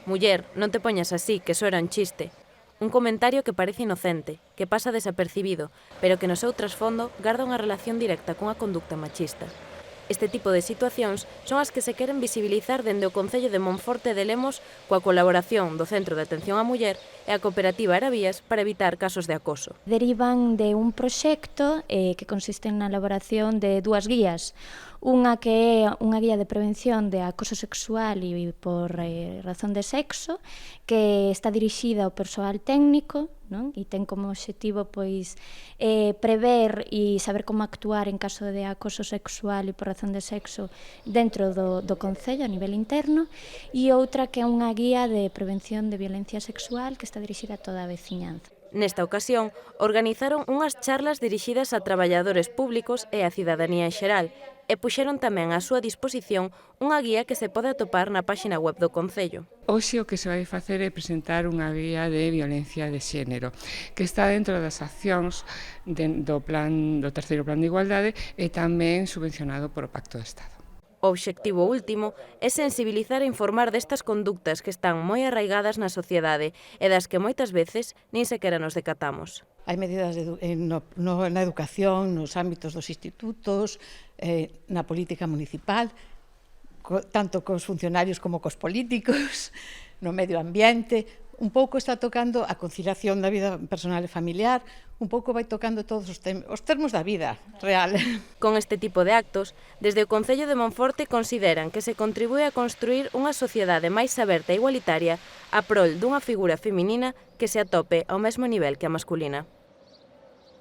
Muller, non te poñas así, que só era un chiste. Un comentario que parece inocente, que pasa desapercibido, pero que no seu trasfondo garda unha relación directa cunha conducta machista. Este tipo de situacións son as que se queren visibilizar dende o Concello de Monforte de Lemos coa colaboración do Centro de Atención á Muller e a Cooperativa Aravías para evitar casos de acoso. Derivan de un proxecto que consiste na elaboración de dúas guías. Unha que é unha guía de prevención de acoso sexual e por razón de sexo, que está dirixida ao persoal técnico, non? E ten como obxectivo prever e saber como actuar en caso de acoso sexual e por razón de sexo dentro do Concello a nivel interno, e outra que é unha guía de prevención de violencia sexual que está dirixida a toda a veciñanza. Nesta ocasión, organizaron unhas charlas dirixidas a traballadores públicos e a cidadanía en xeral e puxeron tamén á súa disposición unha guía que se pode atopar na páxina web do Concello. Hoxe o que se vai facer é presentar unha guía de violencia de xénero que está dentro das accións do terceiro plan de igualdade e tamén subvencionado por o Pacto de Estado. O obxectivo último é sensibilizar e informar destas conductas que están moi arraigadas na sociedade e das que moitas veces nin sequera nos decatamos. Hai medidas na educación, nos ámbitos dos institutos, na política municipal, tanto cos funcionarios como cos políticos, no medio ambiente. Un pouco está tocando a conciliación da vida personal e familiar, un pouco vai tocando todos os termos da vida real. Con este tipo de actos, desde o Concello de Monforte consideran que se contribúe a construir unha sociedade máis aberta e igualitaria a prol dunha figura feminina que se atope ao mesmo nivel que a masculina.